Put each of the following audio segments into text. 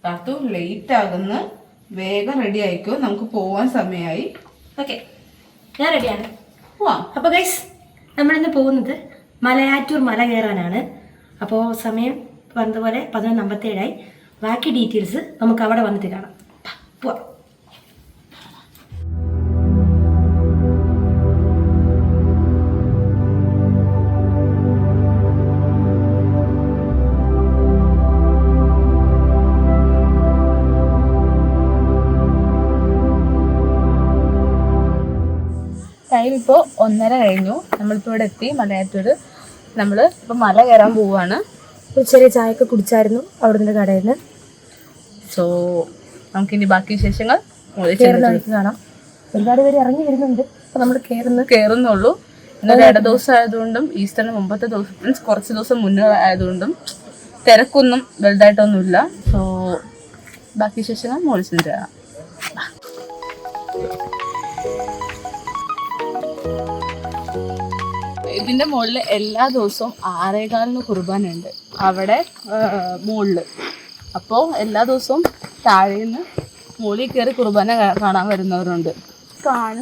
താത്തു late ആകുന്നു, വേഗം ready ആയിക്കോ, നമുക്ക് പോവാൻ സമയമായി. ഓക്കെ, ഞാൻ റെഡിയാണ്. പോവാം. അപ്പോൾ ഗൈസ്, നമ്മളിന്ന് പോകുന്നത് മലയാറ്റൂർ മല കയറാനാണ്. അപ്പോൾ സമയം പറഞ്ഞതുപോലെ 11:57. ബാക്കി ഡീറ്റെയിൽസ് നമുക്ക് അവിടെ വന്നിട്ട് കാണാം. പോവാം. ടൈം ഇപ്പോൾ 1:30 കഴിഞ്ഞു. നമ്മളിപ്പോൾ ഇവിടെ എത്തി മലയാറ്റൂര്. നമ്മൾ ഇപ്പോൾ മല കയറാൻ പോവുകയാണ്. ഒരു ചെറിയ ചായയൊക്കെ കുടിച്ചായിരുന്നു അവിടെ നിന്ന് കടയിൽ നിന്ന്. സോ നമുക്കിനി ബാക്കി വിശേഷങ്ങൾ കാണാം. ഒരുപാട് പേര് ഇറങ്ങി വരുന്നുണ്ട്. അപ്പോൾ നമ്മൾ കയറുന്നുള്ളൂ. ഇന്നൊരു ഇട ദിവസം ആയതുകൊണ്ടും ഈസ്റ്ററിന് മുമ്പത്തെ ദിവസം മീൻസ് കുറച്ച് ദിവസം മുന്നേ ആയതുകൊണ്ടും തിരക്കൊന്നും വലുതായിട്ടൊന്നുമില്ല. സോ ബാക്കി വിശേഷങ്ങൾ മുകളിൽ ചെന്നിട്ട് കാണാം. ഇതിൻ്റെ മുകളിൽ എല്ലാ ദിവസവും 6:15 കുർബാന ഉണ്ട് അവിടെ മുകളിൽ. അപ്പോൾ എല്ലാ ദിവസവും താഴേന്ന് മുകളിൽ കയറി കുർബാന കാണാൻ വരുന്നവരുണ്ട്.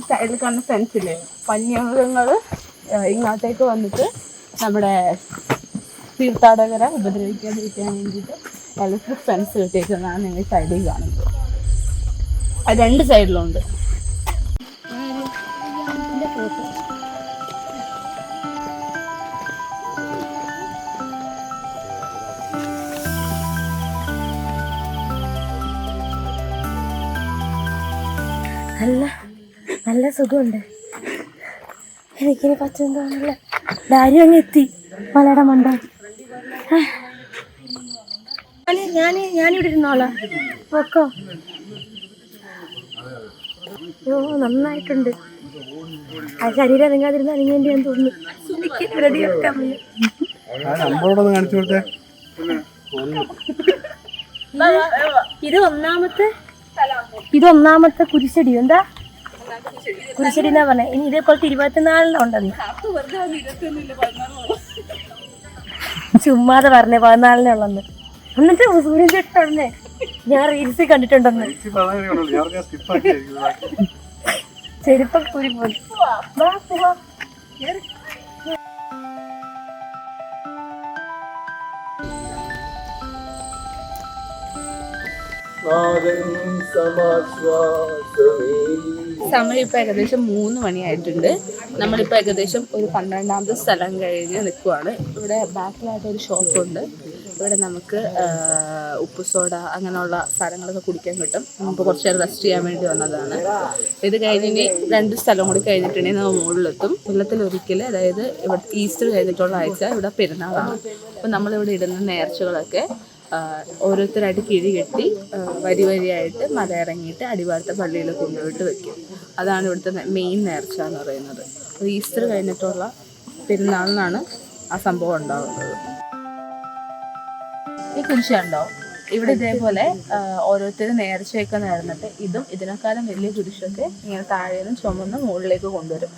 സൈഡിൽ കാണുന്ന ഫെൻസില്ലേ, വന്യമൃഗങ്ങൾ ഇങ്ങോട്ടേക്ക് വന്നിട്ട് നമ്മുടെ തീർത്ഥാടകരെ ഉപദ്രവിക്കാതിരിക്കാൻ വേണ്ടിയിട്ട് ഇലക്ട്രിക് ഫെൻസ് കെട്ടിയേക്കുന്നതാണ് നിങ്ങൾ സൈഡിൽ കാണുന്നത്. അത് 2 സൈഡിലുണ്ട്. നല്ല സുഖമുണ്ട്. എനിക്കിനി പറ്റുന്നതാണല്ലോ. ഡാരി അങ്ങ് എത്തി മലയുടെ മണ്ട. ഞാനിവിടെ ഇരുന്നോളാം. പൊക്കോ. നന്നായിട്ടുണ്ട്. ആ ശരീരം അനങ്ങാതിരുന്ന് അനങ്ങേണ്ടിയാന്ന് തോന്നുന്നു. റെഡിയാക്കാൻ ഇത് ഒന്നാമത്തെ കുരിശടി. എന്താ കുരിശടി എന്നാ പറഞ്ഞ? ഇനി ഇതേപോലത്തെ 24 ഉണ്ടെന്ന് ചുമ്മാതെ പറഞ്ഞേ. 14 ഉള്ളെന്ന്. എന്നിട്ട് സൂര്യൻ ചേട്ടനെ ഞാൻ റീൽസിൽ കണ്ടിട്ടുണ്ടെന്ന്. ചെരുപ്പൊക്കെ കൂടി പോയി. സമയം ഇപ്പോൾ ഏകദേശം 3 മണിയായിട്ടുണ്ട്. നമ്മളിപ്പോൾ ഏകദേശം ഒരു 12ാമത്തെ സ്ഥലം കഴിഞ്ഞ് നിൽക്കുവാണ്. ഇവിടെ ബാക്കിലായിട്ടൊരു ഷോപ്പുണ്ട്. ഇവിടെ നമുക്ക് ഉപ്പ് സോഡ അങ്ങനെയുള്ള സാധനങ്ങളൊക്കെ കുടിക്കാൻ കിട്ടും. നമുക്ക് കുറച്ച് നേരം റെസ്റ്റ് ചെയ്യാൻ വേണ്ടി വന്നതാണ്. ഇത് കഴിഞ്ഞിനി 2 സ്ഥലം കൂടി കഴിഞ്ഞിട്ടുണ്ടെങ്കിൽ നമ്മൾ മുകളിലെത്തും. കൊല്ലത്തിലൊരിക്കൽ, അതായത് ഇവിടെ ഈസ്റ്റർ കഴിഞ്ഞിട്ടുള്ള ആഴ്ച ഇവിടെ പെരുന്നാളാണ്. അപ്പോൾ നമ്മളിവിടെ ഇടുന്ന നേർച്ചകളൊക്കെ ഓരോരുത്തരായിട്ട് കിഴി കെട്ടി വരിയായിട്ട് മല ഇറങ്ങിയിട്ട് അടിവാരത്തെ പള്ളിയിൽ കൊണ്ടുപോയിട്ട് വെക്കും. അതാണ് ഇവിടുത്തെ മെയിൻ നേർച്ച എന്ന് പറയുന്നത്. ഈസ്റ്റർ കഴിഞ്ഞിട്ടുള്ള പെരുന്നാളിനാണ് ആ സംഭവം ഉണ്ടാകുന്നത്. ഈ കുരിശുണ്ടോ ഇവിടെ ഇതേപോലെ ഓരോരുത്തരും നേർച്ചയൊക്കെ നേർന്നിട്ട് ഇതും ഇതിനേക്കാളും വലിയ കുരിശൊക്കെ ഇങ്ങനെ താഴേന്നും ചുമന്ന് മുകളിലേക്ക് കൊണ്ടുവരും.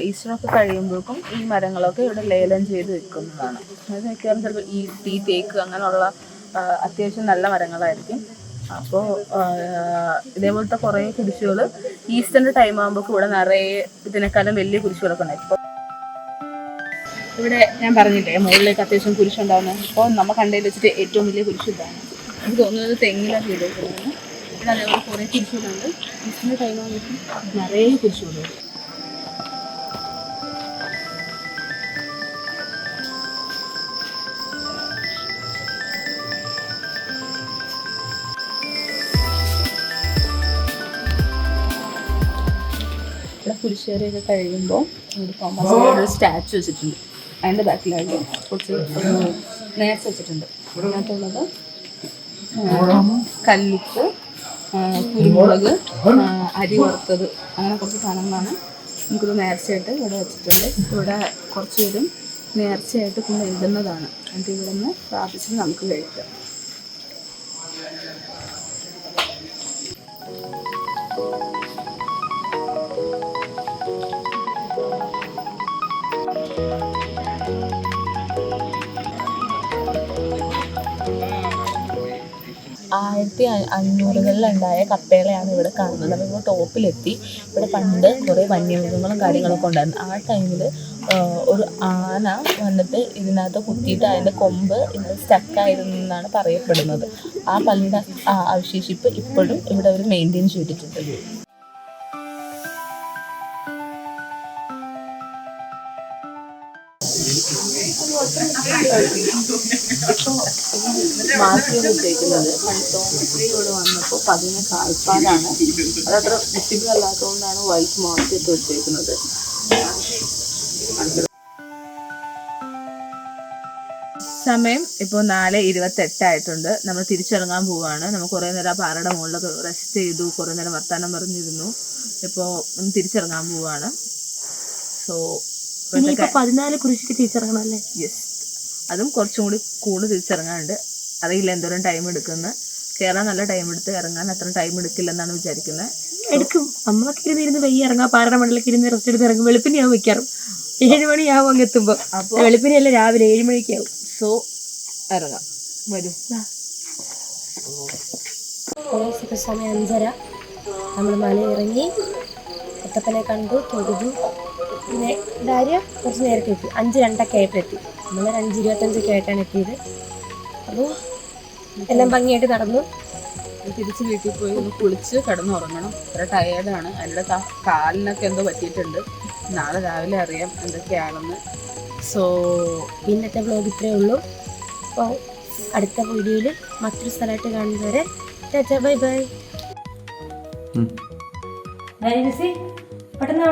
ഈസ്റ്ററൊക്കെ കഴിയുമ്പോഴേക്കും ഈ മരങ്ങളൊക്കെ ഇവിടെ ലേലം ചെയ്ത് വിൽക്കുന്നതാണ്. അത് മിക്കവാറും ചിലപ്പോൾ ഈട്ടി, തേക്ക് അങ്ങനെയുള്ള അത്യാവശ്യം നല്ല മരങ്ങളായിരിക്കും. അപ്പോൾ ഇതേപോലത്തെ കുറേ കുരിശുകൾ ഈസ്റ്ററിൻ്റെ ടൈം ആകുമ്പോൾ ഇവിടെ നിറയെ ഇതിനേക്കാളും വലിയ കുരിശുകളൊക്കെ ഉണ്ടായി. ഇപ്പോൾ ഇവിടെ ഞാൻ പറഞ്ഞില്ലേ മുകളിലേക്ക് അത്യാവശ്യം കുരിശുണ്ടാകുന്നത്. അപ്പോൾ നമ്മൾ കണ്ടതിൽ വെച്ചിട്ട് ഏറ്റവും വലിയ കുരിശ് ഇതാണ്. എനിക്ക് തോന്നുന്നത് തെങ്ങിലാണ് ചെയ്തേക്കുന്നതാണ്. ഇവിടെ അതേപോലെ കുറേ കുരിശുകളുണ്ട്. ഈസ്റ്ററിൻ്റെ ടൈം ആകുമ്പോഴേക്കും നിറയെ കുരിശുകളുണ്ട്. ഇവിടെ കുരിശേരിയൊക്കെ കഴിയുമ്പോൾ ഒരു സ്റ്റാച്ചു വെച്ചിട്ടുണ്ട്. അതിൻ്റെ ബാക്കിലായിട്ട് കുറച്ച് നേർച്ച വെച്ചിട്ടുണ്ട്. അതിനകത്തുള്ളത് കല്ലുപ്പ്, കുരുമുളക്, അരി വറുത്തത് അങ്ങനെ കുറച്ച് സാധനങ്ങളാണ് നമുക്കൊരു നേർച്ചയായിട്ട് ഇവിടെ വെച്ചിട്ടുണ്ട്. ഇവിടെ കുറച്ച് പേരും നേർച്ചയായിട്ട് കൊണ്ട് എഴുതുന്നതാണ്. എന്നിട്ട് ഇവിടെ നിന്ന് പ്രാർത്ഥിച്ചിട്ട് നമുക്ക് കഴിക്കാം. 1500-കളിലുണ്ടായ കപ്പേളയാണ് ഇവിടെ കാണുന്നത്. അപ്പോൾ ഇവിടെ ടോപ്പിലെത്തി. ഇവിടെ പണ്ട് കുറേ വന്യമൃഗങ്ങളും കാര്യങ്ങളൊക്കെ ഉണ്ടായിരുന്നു. ആ ടൈമിൽ ഒരു ആന വന്നിട്ട് ഇതിനകത്ത് കുത്തിയിട്ട് അതിൻ്റെ കൊമ്പ് ഇതിനകത്ത് സ്റ്റക്കായിരുന്നു എന്നാണ് പറയപ്പെടുന്നത്. ആ പള്ളിയുടെ അവശേഷിപ്പ് ഇപ്പോഴും ഇവിടെ അവർ മെയിൻറ്റെയിൻ ചെയ്തിട്ടുണ്ട്. മാറ്റിയത് വെച്ചേക്കുന്നത് തോമസ് ഇവിടെ വന്നപ്പോൾ 10 കാൽപ്പാടാണ്. അതത്ര വിസിബിൾ അല്ലാത്തതുകൊണ്ടാണ് വൈറ്റ് മാർക്ക് ഇട്ട് വെച്ചേക്കുന്നത്. സമയം ഇപ്പോൾ 4:28 ആയിട്ടുണ്ട്. നമ്മൾ തിരിച്ചിറങ്ങാൻ പോവുകയാണ്. നമ്മൾ കുറേ നേരം ആ പാറയുടെ മുകളിലൊക്കെ റെസ്റ്റ് ചെയ്തു, കുറേ നേരം വർത്താനം പറഞ്ഞിരുന്നു. ഇപ്പോൾ തിരിച്ചിറങ്ങാൻ പോവുകയാണ്. സോ 14 കുരിശിക്ക് തിരിച്ചിറങ്ങണമല്ലേ? യെസ്, അതും കുറച്ചും കൂടി തിരിച്ചിറങ്ങാനുണ്ട്. അറിയില്ല എന്തോരം ടൈം എടുക്കുമെന്ന്. കയറാൻ നല്ല ടൈം എടുത്ത് ഇറങ്ങാൻ അത്ര ടൈം എടുക്കില്ലെന്നാണ് വിചാരിക്കുന്നത്. എടുക്കും. നമ്മളൊക്കെ ഇരുന്ന് വയ്യ ഇറങ്ങാം, പാറയുടെ മണ്ടയിലേക്ക് ഇരുന്ന് റെസ്റ്റ് എടുത്ത് ഇറങ്ങും. വെളുപ്പിന് ഞാൻ വെക്കാറും 7 മണിയാവും അങ്ങ് എത്തുമ്പോൾ. അപ്പോൾ വെളുപ്പിനല്ല, രാവിലെ 7 മണിക്കാവും. സോ ഇറങ്ങാം, വരും. സമയം 5:30. നമ്മൾ മല ഇറങ്ങി മുത്തപ്പനെ കണ്ടു, തൊഴുതു. പിന്നെ ഭാര്യ കുറച്ച് നേരത്തെ എത്തി. 5:02 ആയപ്പോൾ എത്തി. നമ്മൾ 5:25 ആയിട്ടാണ് എത്തിയത്. അപ്പോൾ എല്ലാം ഭംഗിയായിട്ട് നടന്നു. തിരിച്ച് വീട്ടിൽ പോയി ഒന്ന് കുളിച്ച് കിടന്നുറങ്ങണം. അത്ര ടയേർഡാണ്. എൻ്റെ കാലിനൊക്കെ എന്തോ പറ്റിയിട്ടുണ്ട്. നാളെ രാവിലെ അറിയാം എന്തൊക്കെയാണെന്ന്. സോ ഇന്നത്തെ വ്ലോഗ് ഇത്രയേ ഉള്ളൂ. അപ്പോൾ അടുത്ത വീഡിയോയിൽ മറ്റൊരു സ്ഥലമായിട്ട് കാണുന്നവരെ ബൈ ബൈ. പെട്ടെന്ന്